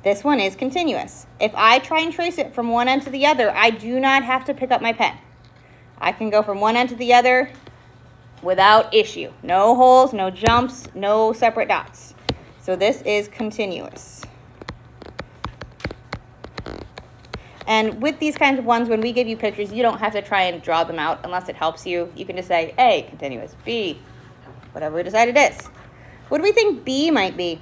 This one is continuous. If I try and trace it from one end to the other, I do not have to pick up my pen. I can go from one end to the other without issue. No holes, no jumps, no separate dots. So this is continuous. And with these kinds of ones, when we give you pictures, you don't have to try and draw them out unless it helps you. You can just say A, continuous, B, whatever we decide it is. What do we think B might be?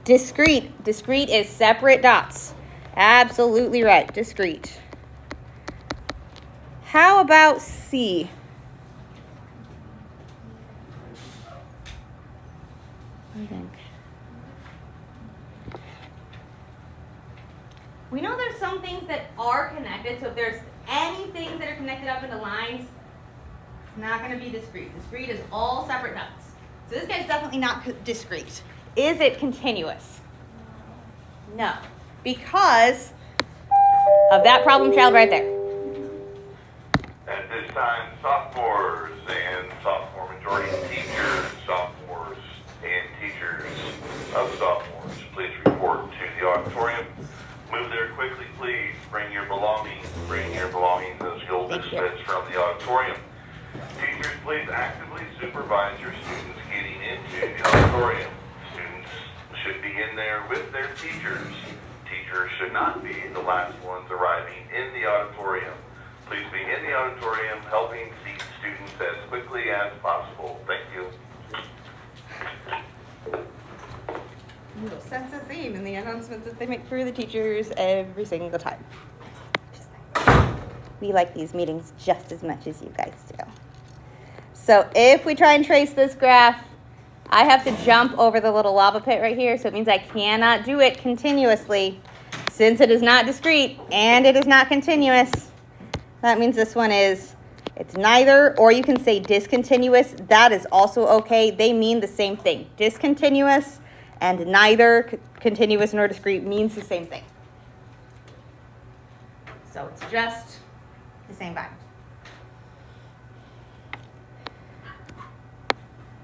Discrete. Discrete is separate dots. Absolutely right. Discrete. How about C? What do you think? We know there's some things that are connected, so if there's any things that are connected up into lines, it's not going to be discrete. Discrete is all separate dots. So this guy's definitely not discrete. Is it continuous? No, because of that problem child right there. At this time, sophomores and sophomore majority teachers, sophomores and teachers of sophomores, please report to the auditorium. Move there quickly, please. Bring your belongings. Bring your belongings as you'll dismiss from the auditorium. Teachers, please actively supervise your students getting into the auditorium. Students should be in there with their teachers. Teachers should not be the last ones arriving in the auditorium. Please be in the auditorium helping seat students as quickly as possible. Thank you. Little sense of theme in the announcements that they make for the teachers every single time. We like these meetings just as much as you guys do. So if we try and trace this graph, I have to jump over the little lava pit right here, so it means I cannot do it continuously. Since it is not discrete and it is not continuous, that means this one is, it's neither, or you can say discontinuous. That is also okay. They mean the same thing. Discontinuous and neither continuous nor discrete means the same thing. So it's just the same vibe.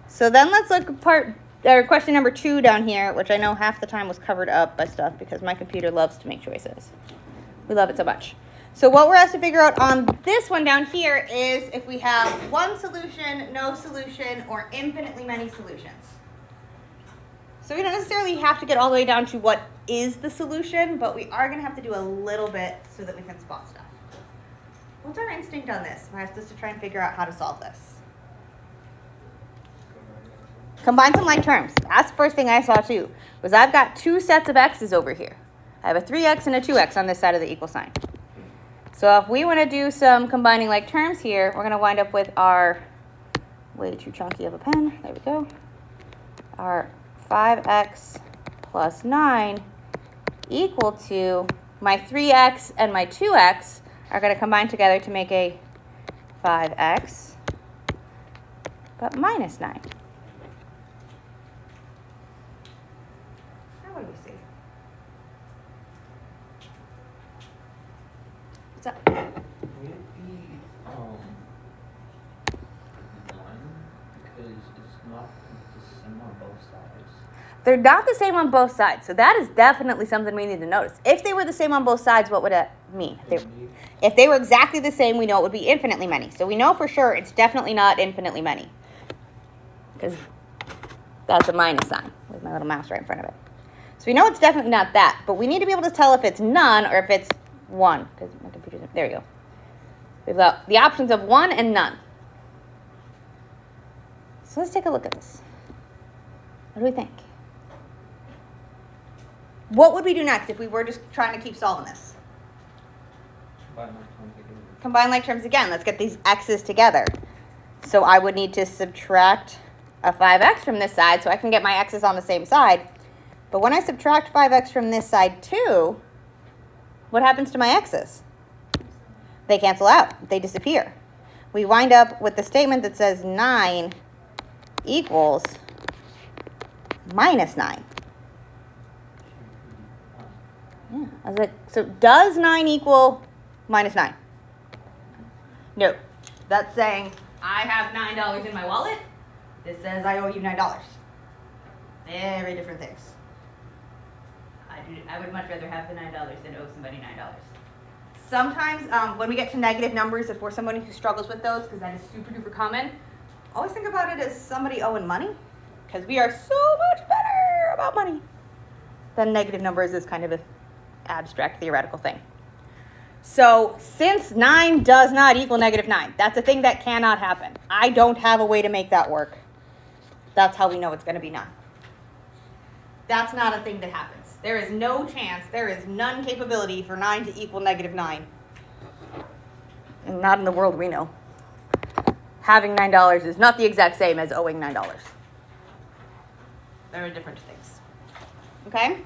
So then let's look at question number 2 down here, which I know half the time was covered up by stuff because my computer loves to make choices. We love it so much. So what we're asked to figure out on this one down here is if we have one solution, no solution, or infinitely many solutions. So we don't necessarily have to get all the way down to what is the solution, but we are going to have to do a little bit so that we can spot stuff. What's our instinct on this? I asked us to try and figure out how to solve this. Combine some like terms. That's the first thing I saw too, was I've got 2 sets of x's over here. I have a 3x and a 2x on this side of the equal sign. So if we want to do some combining like terms here, we're going to wind up with our, way too chunky of a pen, there we go, our 5x plus 9 equal to my 3x and my 2x are going to combine together to make a 5x, but minus 9. Now what do we see? What's up? Would it be 1 because it's not the same on both sides? They're not the same on both sides, so that is definitely something we need to notice. If they were the same on both sides, what would it mean? If they were exactly the same, we know it would be infinitely many. So we know for sure it's definitely not infinitely many, because that's a minus sign with my little mouse right in front of it. So we know it's definitely not that, but we need to be able to tell if it's none or if it's 1, because my computer's, there you go. We've got the options of 1 and none. So let's take a look at this. What do we think? What would we do next if we were just trying to keep solving this? Combine like terms again. Let's get these x's together. So I would need to subtract a 5x from this side so I can get my x's on the same side. But when I subtract 5x from this side too, what happens to my x's? They cancel out. They disappear. We wind up with the statement that says 9 equals minus 9. Yeah, I was like, so does 9 equal minus 9? No. That's saying I have $9 in my wallet. This says I owe you $9. Very different things. I would much rather have the $9 than owe somebody $9. Sometimes when we get to negative numbers, if we're somebody who struggles with those, because that is super duper common, always think about it as somebody owing money, because we are so much better about money than negative numbers is kind of an abstract theoretical thing. So since 9 does not equal negative 9, that's a thing that cannot happen. I don't have a way to make that work. That's how we know it's going to be 9. That's not a thing that happens. There is no chance, there is none capability for 9 to equal negative 9. And not in the world we know. Having $9 is not the exact same as owing $9. There are different things. Okay?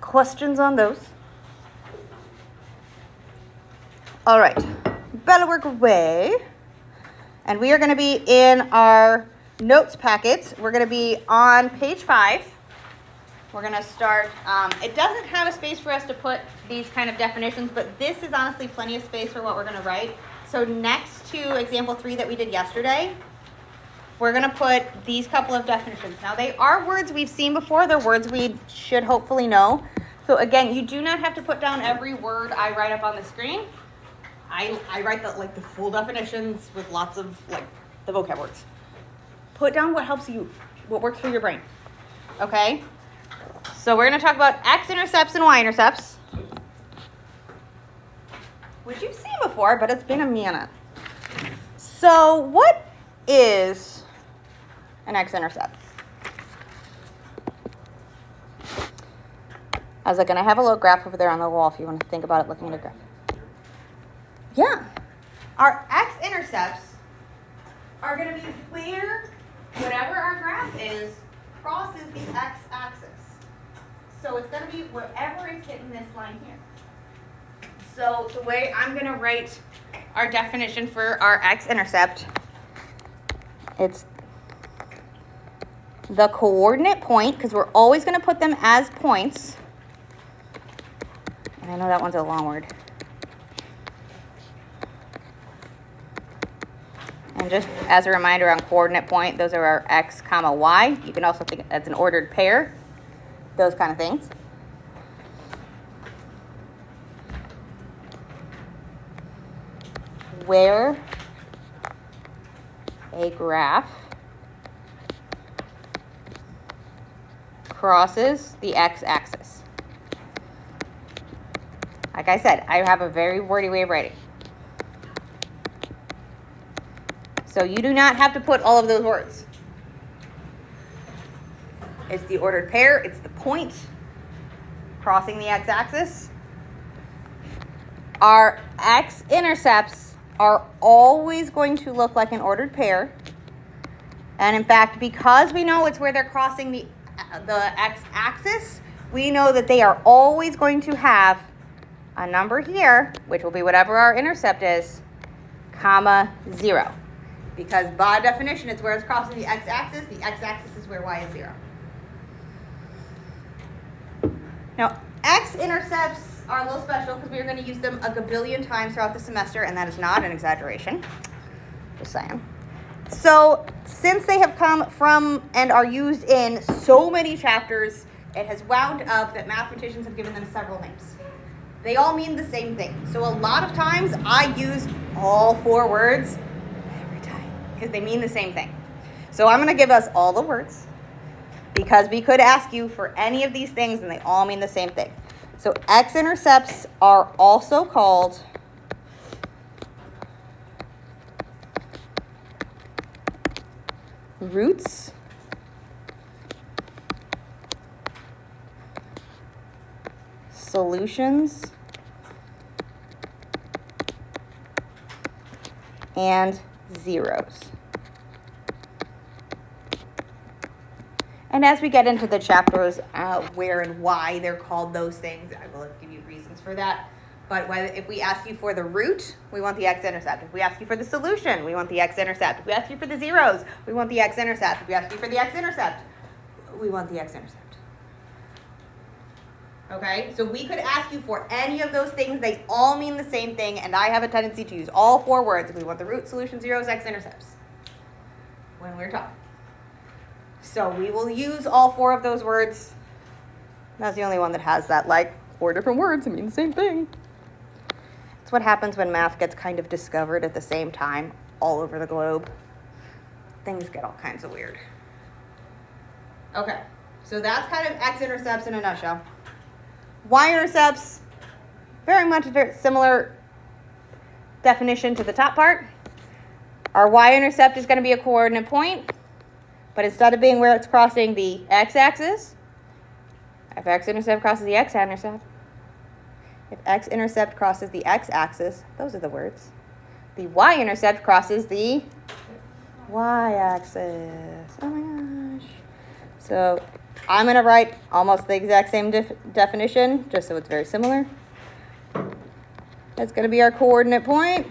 Questions on those? All right. Better work away. And we are going to be in our notes packets. We're going to be on page 5. We're going to start, it doesn't have a space for us to put these kind of definitions, but this is honestly plenty of space for what we're going to write. So next to example 3 that we did yesterday, we're going to put these couple of definitions. Now they are words we've seen before. They're words we should hopefully know. So again, you do not have to put down every word I write up on the screen. I write the full definitions with lots of the vocab words. Put down what helps you, what works for your brain. Okay? So we're going to talk about x-intercepts and y-intercepts, which you've seen before, but it's been a minute. So what is an x-intercept? I was like, and I have a little graph over there on the wall if you want to think about it looking at a graph. Yeah. Our x-intercepts are going to be where whatever our graph is crosses the x-axis. So it's going to be wherever it's hitting this line here. So the way I'm going to write our definition for our x-intercept, it's the coordinate point, because we're always going to put them as points. And I know that one's a long word. And just as a reminder on coordinate point, those are our x, comma, y. You can also think as an ordered pair, those kind of things. Where a graph crosses the x-axis. Like I said, I have a very wordy way of writing. So you do not have to put all of those words. It's the ordered pair, it's the point crossing the x-axis. Our x-intercepts are always going to look like an ordered pair. And in fact, because we know it's where they're crossing the x-axis, we know that they are always going to have a number here, which will be whatever our intercept is, comma 0. Because by definition, it's where it's crossing the x-axis. The x-axis is where y is 0. Now, x-intercepts are a little special because we are going to use them a gabillion times throughout the semester, and that is not an exaggeration. Just saying. So, since they have come from and are used in so many chapters, it has wound up that mathematicians have given them several names. They all mean the same thing. So a lot of times I use all 4 words every time because they mean the same thing. So I'm going to give us all the words because we could ask you for any of these things and they all mean the same thing. So x-intercepts are also called roots, solutions, and zeros. And as we get into the chapters where and why they're called those things, I will give you reasons for that. But if we ask you for the root, we want the x-intercept. If we ask you for the solution, we want the x-intercept. If we ask you for the zeros, we want the x-intercept. If we ask you for the x-intercept, we want the x-intercept. Okay, so we could ask you for any of those things. They all mean the same thing, and I have a tendency to use all 4 words if we want the root, solution, zeros, x-intercepts when we're talking. So we will use all 4 of those words That's the only one that has that, like, 4 different words that mean the same thing. It's what happens when math gets kind of discovered at the same time all over the globe. Things get all kinds of weird. Okay, so that's kind of x-intercepts in a nutshell. Y-intercepts, very similar definition to the top part. Our y-intercept is going to be a coordinate point, but instead of being where it's crossing the x-axis, if x-intercept crosses the x-intercept, if x-intercept crosses the x-axis, those are the words, the y-intercept crosses the y-axis. Oh my gosh. So I'm going to write almost the exact same definition, just so it's very similar. That's going to be our coordinate point.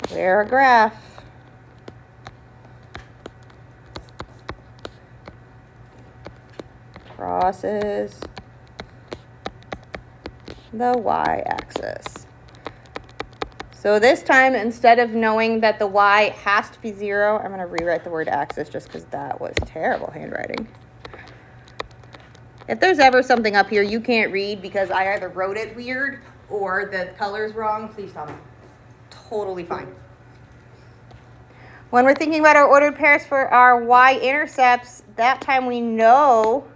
Where our graph crosses the y-axis. So this time, instead of knowing that the y has to be 0, I'm going to rewrite the word axis just because that was terrible handwriting. If there's ever something up here you can't read because I either wrote it weird or the color's wrong, please tell me. Totally fine. When we're thinking about our ordered pairs for our y-intercepts, that time we know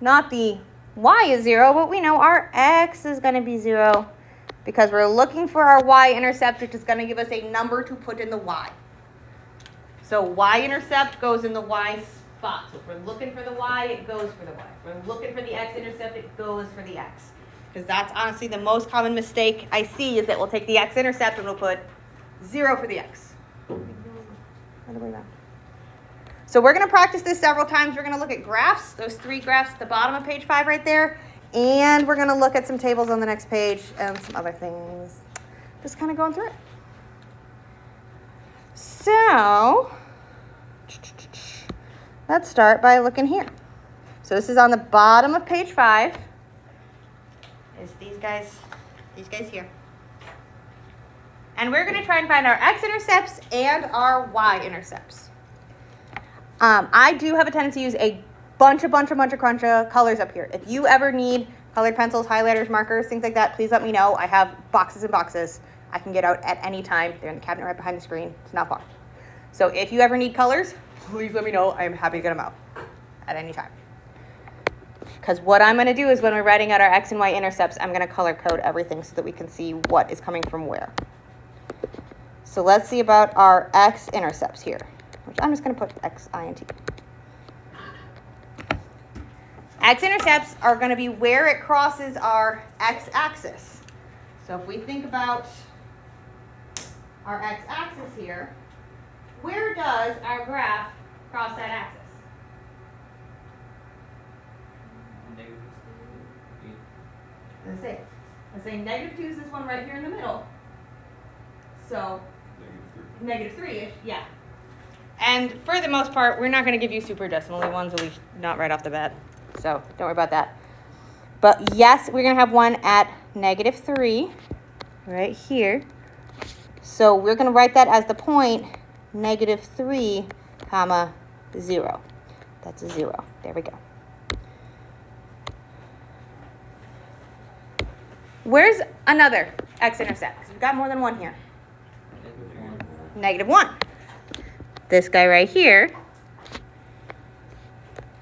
not the y is 0, but we know our x is going to be 0 because we're looking for our y-intercept, which is going to give us a number to put in the y. So y-intercept goes in the y spot. So if we're looking for the y, it goes for the y. If we're looking for the x-intercept, it goes for the x. Because that's honestly the most common mistake I see is that we'll take the x-intercept and we'll put 0 for the x. Other way around. So we're going to practice this several times. We're going to look at graphs, those 3 graphs at the bottom of page 5 right there. And we're going to look at some tables on the next page and some other things. Just kind of going through it. So let's start by looking here. So this is on the bottom of page 5. Is these guys here. And we're going to try and find our x-intercepts and our y-intercepts. I do have a tendency to use a bunch of colors up here. If you ever need colored pencils, highlighters, markers, things like that, please let me know. I have boxes and boxes I can get out at any time. They're in the cabinet right behind the screen. It's not far. So if you ever need colors, please let me know. I'm happy to get them out at any time. Because what I'm going to do is when we're writing out our x and y intercepts, I'm going to color code everything so that we can see what is coming from where. So let's see about our x-intercepts here, which I'm just going to put x-int. X-intercepts are going to be where it crosses our x-axis. So if we think about our x-axis here, where does our graph cross that axis? Let's say -2 is this one right here in the middle. So -3-ish, yeah. And for the most part, we're not going to give you super decimally ones, at least not right off the bat. So don't worry about that. But yes, we're going to have one at -3 right here. So we're going to write that as the point -3, comma 0. That's a 0. There we go. Where's another x-intercept? Because we've got more than one here. -1. This guy right here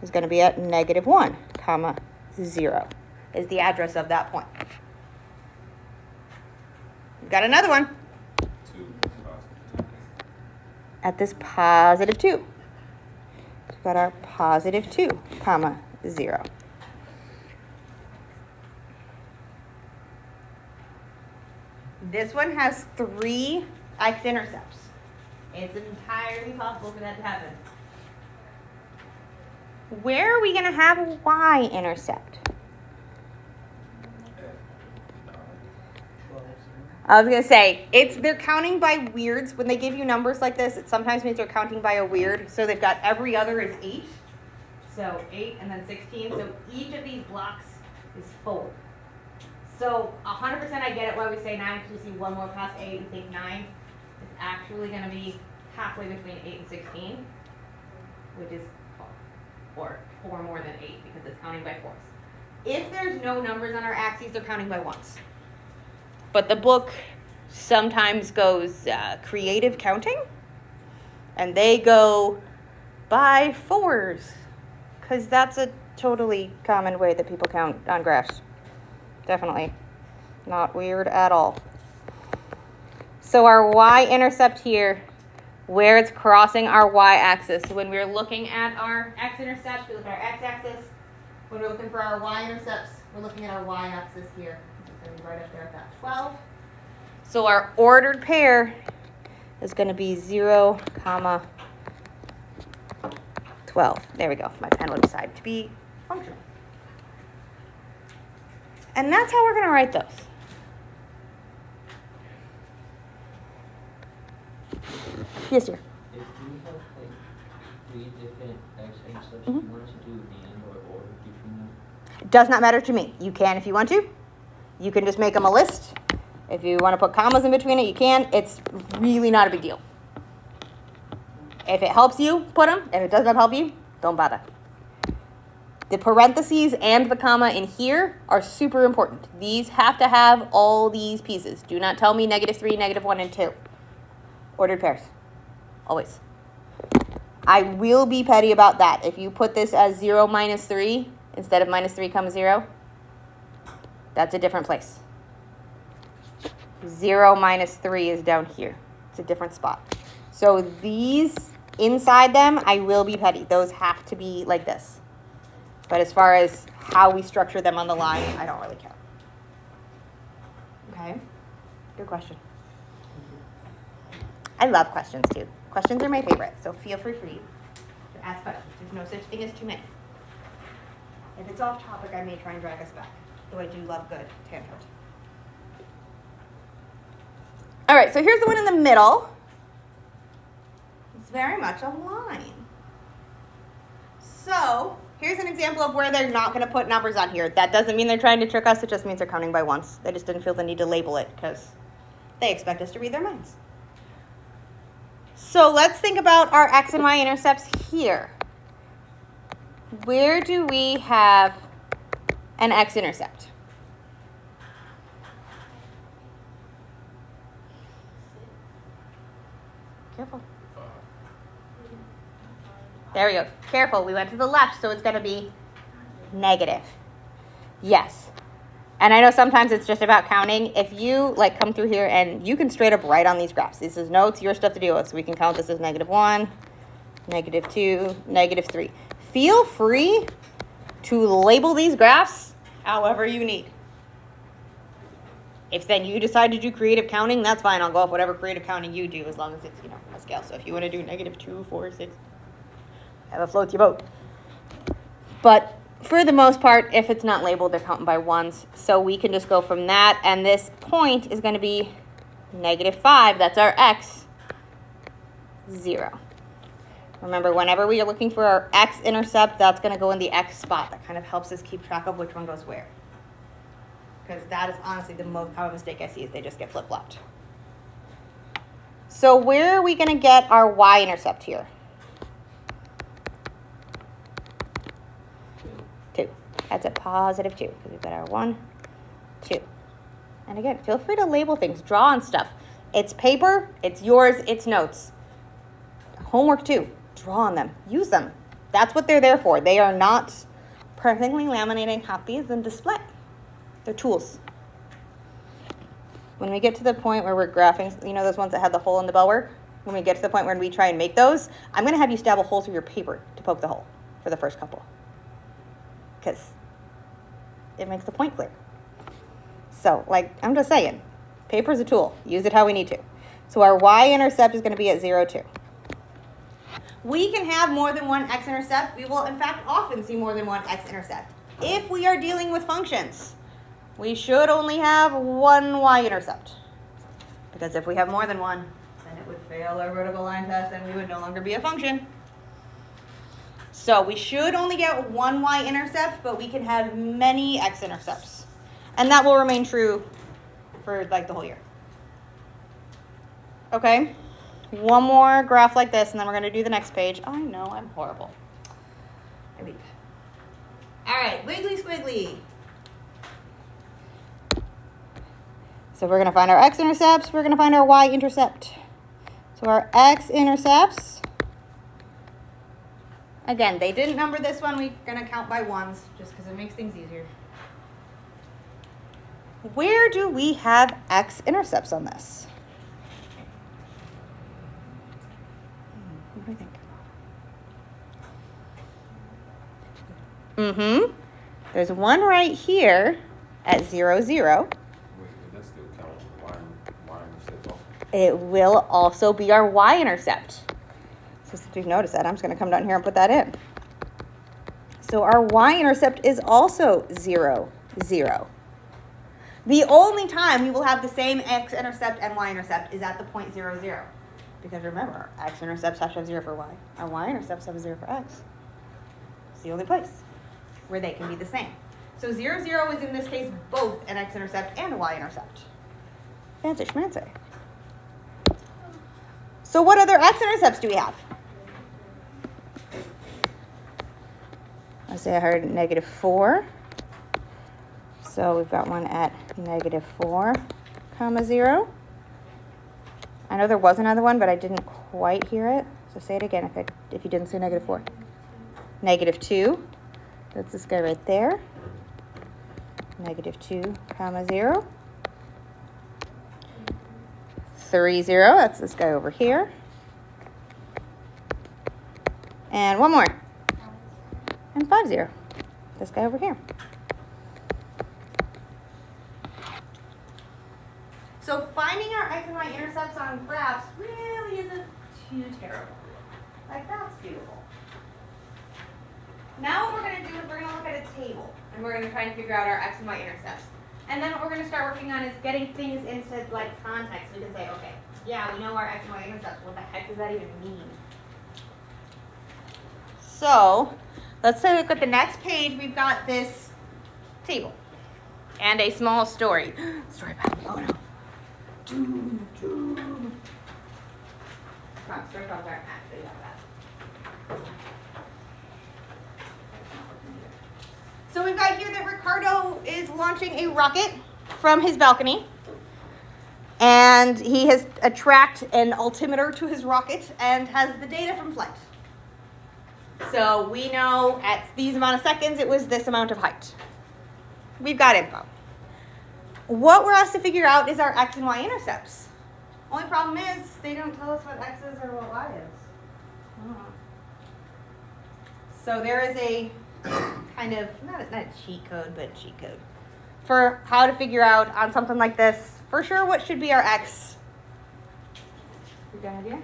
is going to be at -1, comma 0 is the address of that point. We've got another one at this +2. We've got our +2, comma 0. This one has 3 x-intercepts. It's entirely possible for that to happen. Where are we going to have a y-intercept? I was going to say, they're counting by weirds. When they give you numbers like this, it sometimes means they're counting by a weird. So they've got every other is 8. So 8 and then 16. So each of these blocks is 4. So 100% I get it why we say 9 because we see one more past 8 and think 9. It's actually going to be halfway between 8 and 16, which is 4, or 4 more than 8 because it's counting by 4s. If there's no numbers on our axes, they're counting by 1s. But the book sometimes goes creative counting, and they go by 4s because that's a totally common way that people count on graphs. Definitely not weird at all. So our y-intercept here, where it's crossing our y-axis. So when we're looking at our x-intercept, we look at our x-axis. When we're looking for our y-intercepts, we're looking at our y-axis here. It's going to be right up there at that 12. So our ordered pair is going to be 0, 12. There we go. My pen will decide to be functional. And that's how we're going to write those. Yes, dear. If we have like 3 different x-intercepts, you want to do and or order between them? It does not matter to me. You can if you want to. You can just make them a list. If you want to put commas in between it, you can. It's really not a big deal. If it helps you, put them. If it does not help you, don't bother. The parentheses and the comma in here are super important. These have to have all these pieces. Do not tell me -3, -1, and 2. Ordered pairs. Always. I will be petty about that. If you put this as 0 minus 3 instead of -3, 0, that's a different place. 0 minus 3 is down here. It's a different spot. So these, inside them, I will be petty. Those have to be like this. But as far as how we structure them on the line, I don't really care. Okay? Good question. I love questions too. Questions are my favorite, so feel free to ask questions. There's no such thing as too many. If it's off topic, I may try and drag us back, though I do love good tangent. All right, so here's the one in the middle. It's very much a line. So here's an example of where they're not going to put numbers on here. That doesn't mean they're trying to trick us. It just means they're counting by 1s. They just didn't feel the need to label it because they expect us to read their minds. So let's think about our x and y intercepts here. Where do we have an x-intercept? Careful. There we go. Careful. We went to the left, so it's going to be negative. Yes. And I know sometimes it's just about counting. If you like come through here and you can straight up write on these graphs. This is notes, your stuff to deal with. So we can count this as -1, -2, -3. Feel free to label these graphs however you need. If then you decide to do creative counting, that's fine. I'll go off whatever creative counting you do as long as it's, a scale. So if you want to do -2, 4, 6, have a float your boat. But for the most part, if it's not labeled, they're counting by 1s. So we can just go from that. And this point is going to be -5. That's our x, 0. Remember, whenever we are looking for our x-intercept, that's going to go in the x spot. That kind of helps us keep track of which one goes where. Because that is honestly the most common mistake I see is they just get flip-flopped. So where are we going to get our y-intercept here? 2. That's a +2 because we've got our 1, 2. And again, feel free to label things. Draw on stuff. It's paper. It's yours. It's notes. Homework too. Draw on them. Use them. That's what they're there for. They are not perfectly laminating copies and display. They're tools. When we get to the point where we're graphing, those ones that had the hole in the bellwork? When we get to the point where we try and make those, I'm going to have you stab a hole through your paper to poke the hole for the first couple. Because it makes the point clear. So, I'm just saying, paper's a tool. Use it how we need to. So our y-intercept is going to be at 0, 2. We can have more than one x-intercept. We will, in fact, often see more than one x-intercept. If we are dealing with functions, we should only have one y-intercept. Because if we have more than one, then it would fail our vertical line test and we would no longer be a function. So we should only get one y-intercept, but we can have many x-intercepts. And that will remain true for like the whole year. Okay? One more graph like this, and then we're going to do the next page. I know, I'm horrible. All right, wiggly squiggly. So we're going to find our x-intercepts. We're going to find our y-intercept. So our x-intercepts, again, they didn't number this one. We're going to count by ones just because it makes things easier. Where do we have x-intercepts on this? What do you think? There's one right here at 0, 0. It will also be our y-intercept. So since we've noticed that, I'm just going to come down here and put that in. So our y-intercept is also 0, 0. The only time we will have the same x-intercept and y-intercept is at the point 0, 0. Because remember, our x-intercepts have to have 0 for y. Our y-intercepts have a 0 for x. It's the only place where they can be the same. So 0, 0 is in this case both an x-intercept and a y-intercept. Fancy schmancy. So what other x-intercepts do we have? Let's say I heard -4. So we've got one at -4, 0. I know there was another one, but I didn't quite hear it. So say it again if you didn't say -4. -2. That's this guy right there. -2, 0. 3, 0. That's this guy over here. And one more. And 5, 0. This guy over here. So finding our x and y intercepts on graphs really isn't too terrible. Like, that's doable. Now what we're going to do is we're going to look at a table, and we're going to try and figure out our x and y intercepts. And then what we're going to start working on is getting things into like context. We can say, okay, yeah, we know our x and y intercepts. What the heck does that even mean? So let's say look at the next page. We've got this table and a small story. Story about, oh no. Come on, story about our actually have that. So we've got here that Ricardo is launching a rocket from his balcony. And he has tracked an altimeter to his rocket and has the data from flight. So we know at these amount of seconds it was this amount of height. We've got info. What we're asked to figure out is our x and y intercepts. Only problem is they don't tell us what x is or what y is. So there is a kind of, not a cheat code, but cheat code for how to figure out on something like this, for sure, what should be our x. You got an idea?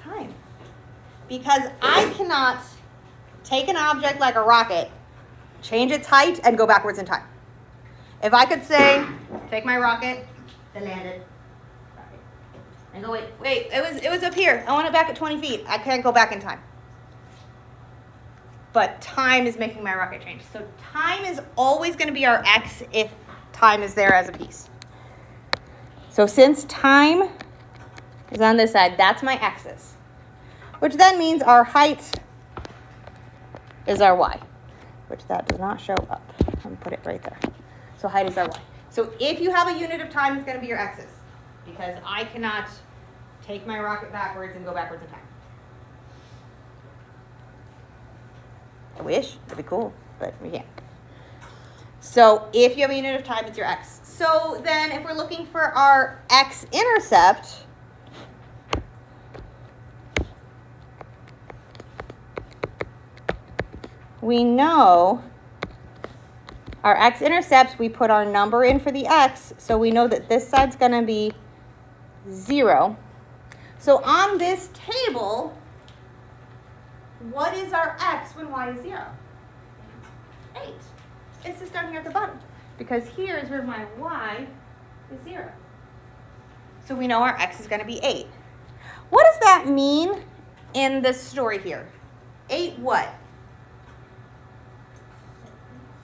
Time. Because I cannot take an object like a rocket, change its height, and go backwards in time. If I could say, take my rocket, it landed, and go, wait, it was up here. I want it back at 20 feet. I can't go back in time. But time is making my rocket change. So time is always going to be our x if time is there as a piece. So since time is on this side, that's my x's. Which then means our height is our y. Which that does not show up. I'm going to put it right there. So height is our y. So if you have a unit of time, it's going to be your x's. Because I cannot take my rocket backwards and go backwards in time. I wish. It'd be cool, but we can't. So if you have a unit of time, it's your x. So then if we're looking for our x-intercept, we know our x-intercepts, we put our number in for the x, so we know that this side's going to be 0. So on this table, what is our x when y is 0? 8. It's just down here at the bottom. Because here is where my y is 0. So we know our x is going to be 8. What does that mean in this story here? 8 what?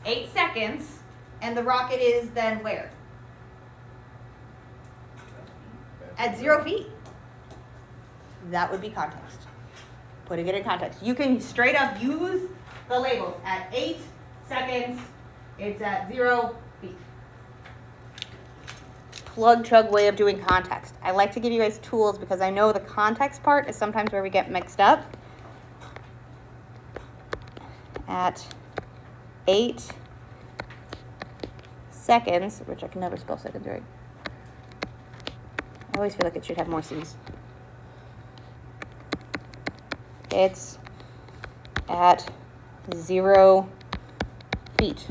8 seconds. And the rocket is then where? At 0 feet. That would be context. Putting it in context. You can straight up use the labels. At 8 seconds, it's at 0 feet. Plug chug way of doing context. I like to give you guys tools because I know the context part is sometimes where we get mixed up. At 8 seconds, which I can never spell seconds right. I always feel like it should have more C's. It's at 0 feet.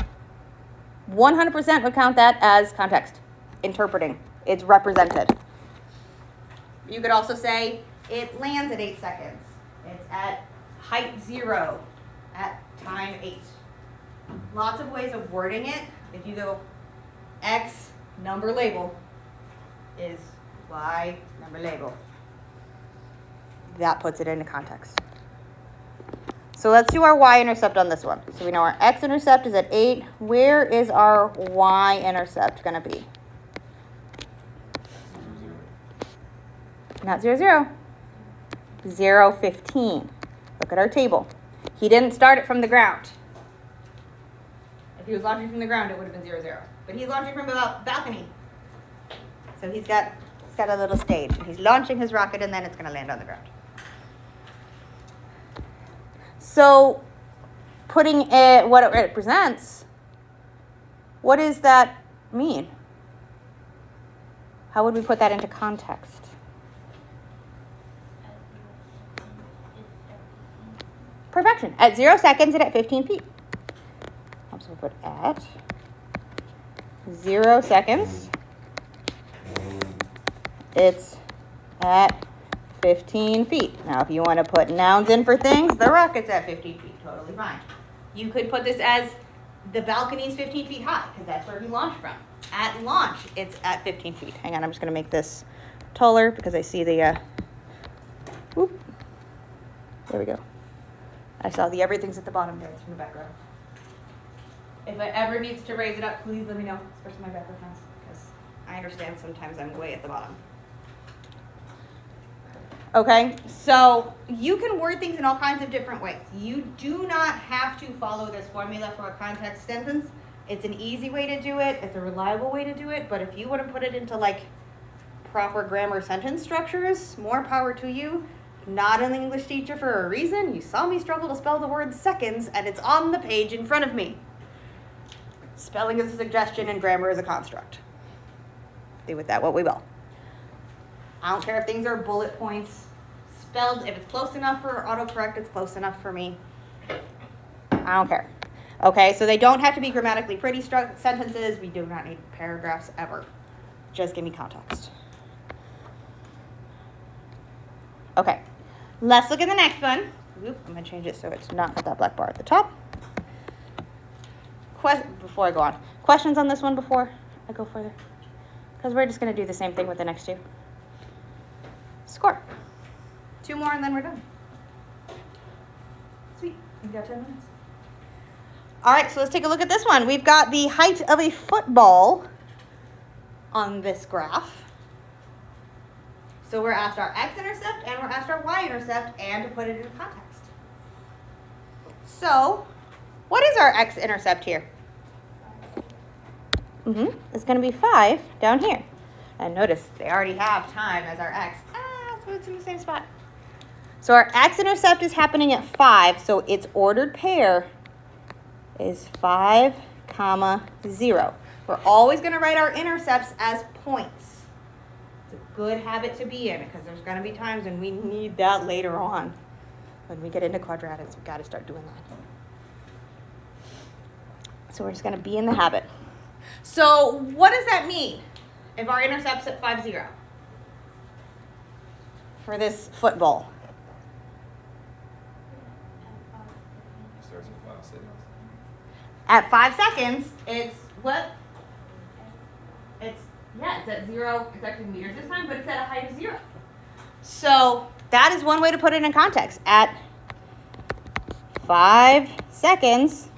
100% would count that as context. Interpreting. It's represented. You could also say it lands at 8 seconds. It's at height 0 at time 8. Lots of ways of wording it. If you go X number label is Y number label. That puts it into context. So let's do our y-intercept on this one. So we know our x-intercept is at 8. Where is our y-intercept going to be? Not 0, 0. 0, 15. Look at our table. He didn't start it from the ground. If he was launching from the ground, it would have been 0, 0. But he's launching from a balcony. So he's got a little stage. And he's launching his rocket, and then it's going to land on the ground. So putting it, what it represents, what does that mean? How would we put that into context? Perfection. At 0 seconds and at 15 feet. So we put at 0 seconds. It's at 15 feet. Now, if you want to put nouns in for things, the rocket's at 15 feet. Totally fine. You could put this as the balcony's 15 feet high, because that's where he launched from. At launch, it's at 15 feet. Hang on, I'm just going to make this taller because I see the, whoop. There we go. I saw the everything's at the bottom there. It's from the background. If it ever needs to raise it up, please let me know, especially my background friends, because I understand sometimes I'm way at the bottom. Okay, so you can word things in all kinds of different ways. You do not have to follow this formula for a context sentence. It's an easy way to do it. It's a reliable way to do it. But if you want to put it into like proper grammar sentence structures, more power to you. Not an English teacher for a reason. You saw me struggle to spell the word seconds, and it's on the page in front of me. Spelling is a suggestion and grammar is a construct. Do with that what we will. I don't care if things are bullet points. Spelled, if it's close enough for autocorrect, it's close enough for me. I don't care. Okay, so they don't have to be grammatically pretty sentences. We do not need paragraphs ever. Just give me context. Okay, let's look at the next one. Oop, I'm going to change it so it's not got that black bar at the top. Before I go on, questions on this one before I go further? Because we're just going to do the same thing with the next two. Score. 2 more and then we're done. Sweet, we've got 10 minutes. All right, so let's take a look at this one. We've got the height of a football on this graph. So we're asked our x-intercept and we're asked our y-intercept and to put it in context. So what is our x-intercept here? It's going to be 5 down here. And notice they already have time as our x. So it's in the same spot. So our x-intercept is happening at 5. So its ordered pair is 5, 0. We're always going to write our intercepts as points. It's a good habit to be in because there's going to be times when we need that later on. When we get into quadratics, we've got to start doing that. So we're just going to be in the habit. So what does that mean if our intercept's at 5, 0 for this football? At 5 seconds, it's what? It's at 0. It's actually meters this time, but it's at a height of 0. So that is one way to put it in context. At 5 seconds.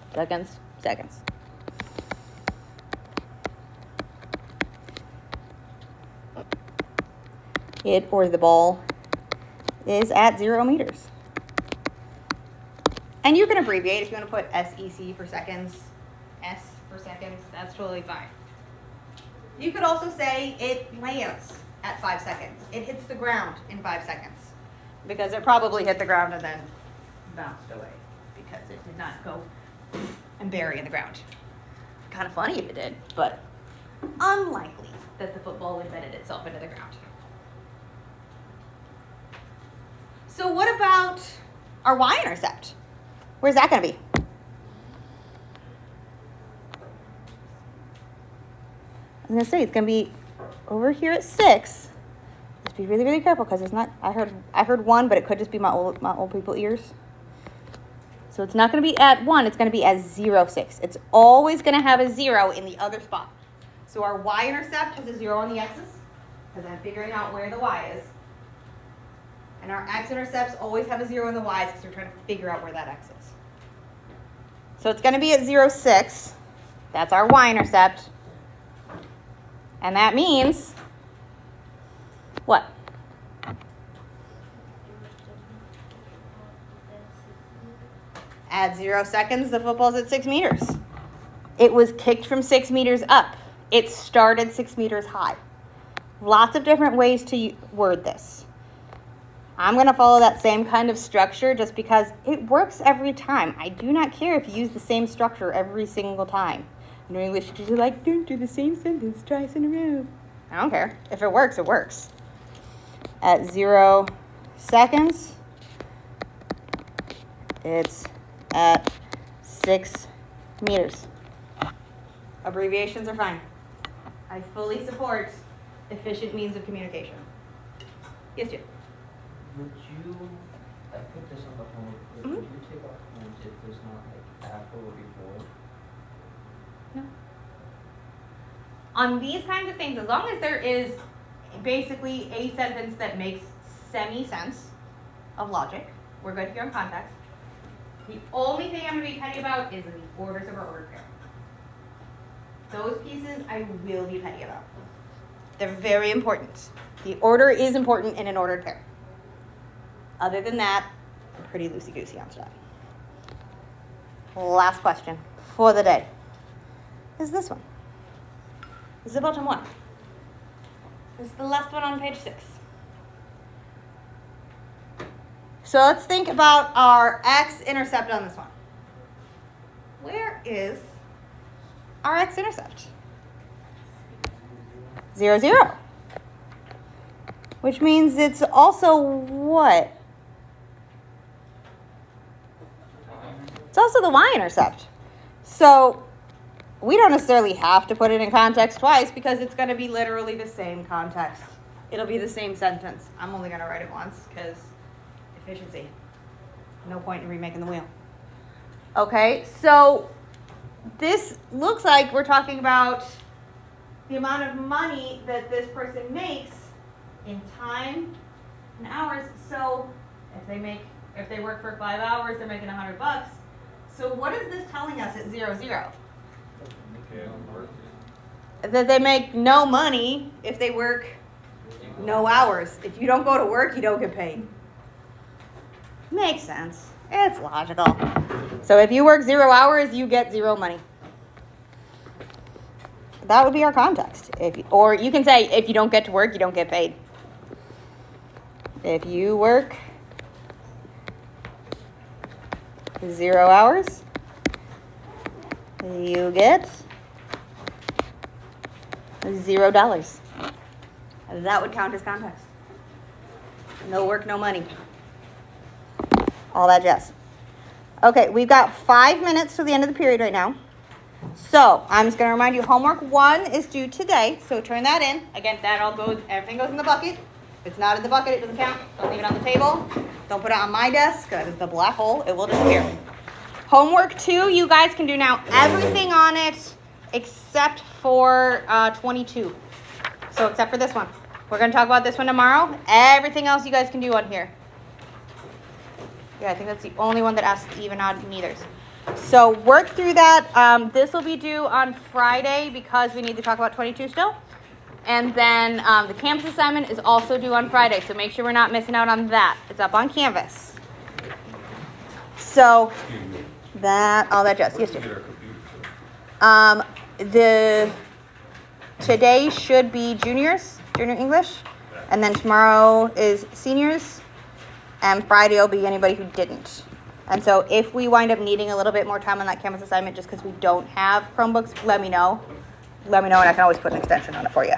it or the ball is at 0 meters. And you can abbreviate if you want to put SEC for seconds, S for seconds, that's totally fine. You could also say it lands at 5 seconds. It hits the ground in 5 seconds because it probably hit the ground and then bounced away because it did not go and bury in the ground. Kind of funny if it did, but unlikely that the football embedded itself into the ground. So what about our y-intercept? Where's that going to be? I'm going to say it's going to be over here at 6. Just be really, really careful because it's not, I heard 1, but it could just be my old people ears. So it's not going to be at 1, it's going to be at 0, 6. It's always going to have a 0 in the other spot. So our y-intercept has a 0 on the x's because I'm figuring out where the y is. And our x-intercepts always have a 0 in the y's because we're trying to figure out where that x is. So it's going to be at 0, 6. That's our y-intercept. And that means what? At 0 seconds, the football's at 6 meters. It was kicked from 6 meters up. It started 6 meters high. Lots of different ways to word this. I'm going to follow that same kind of structure just because it works every time. I do not care if you use the same structure every single time. I know English teachers are like, don't do the same sentence twice in a row. I don't care. If it works, it works. At 0 seconds, it's at 6 meters. Abbreviations are fine. I fully support efficient means of communication. Yes, Jim? Would you, I put this on the homework, but would you take off homes if there's not like after or before? No. On these kinds of things, as long as there is basically a sentence that makes semi-sense of logic, we're good here on context. The only thing I'm going to be petty about is the orders of our ordered pair. Those pieces I will be petty about. They're very important. The order is important in an ordered pair. Other than that, I'm pretty loosey-goosey on stuff. Last question for the day is this one. This is the bottom one. This is the last one on page 6. So let's think about our x-intercept on this one. Where is our x-intercept? 0, 0. Which means it's also what? It's also the y-intercept. So we don't necessarily have to put it in context twice because it's going to be literally the same context. It'll be the same sentence. I'm only going to write it once because efficiency. No point in remaking the wheel. Okay, so this looks like we're talking about the amount of money that this person makes in time and hours. So if they work for 5 hours, they're making $100. So what is this telling us at 0, 0? That they make no money if they work no hours. If you don't go to work, you don't get paid. Makes sense. It's logical. So if you work 0 hours, you get 0 money. That would be our context. Or you can say, if you don't get to work, you don't get paid. If you work 0 hours, you get $0. That would count as context. No work, no money. All that jazz. Okay, we've got 5 minutes to the end of the period right now. So I'm just going to remind you, homework 1 is due today. So turn that in. Again, everything goes in the bucket. If it's not in the bucket, it doesn't count. Don't leave it on the table. Don't put it on my desk because it's the black hole. It will disappear. Homework 2, you guys can do now everything on it except for 22. So except for this one. We're going to talk about this one tomorrow. Everything else you guys can do on here. Yeah, I think that's the only one that asks even, odd, neithers. So work through that. This will be due on Friday because we need to talk about 22 still. And then the Canvas assignment is also due on Friday, so make sure we're not missing out on that. It's up on Canvas. So that, all that just, yes, sir. Today should be junior English, and then tomorrow is seniors, and Friday will be anybody who didn't. And so if we wind up needing a little bit more time on that Canvas assignment just because we don't have Chromebooks, let me know. Let me know, and I can always put an extension on it for you.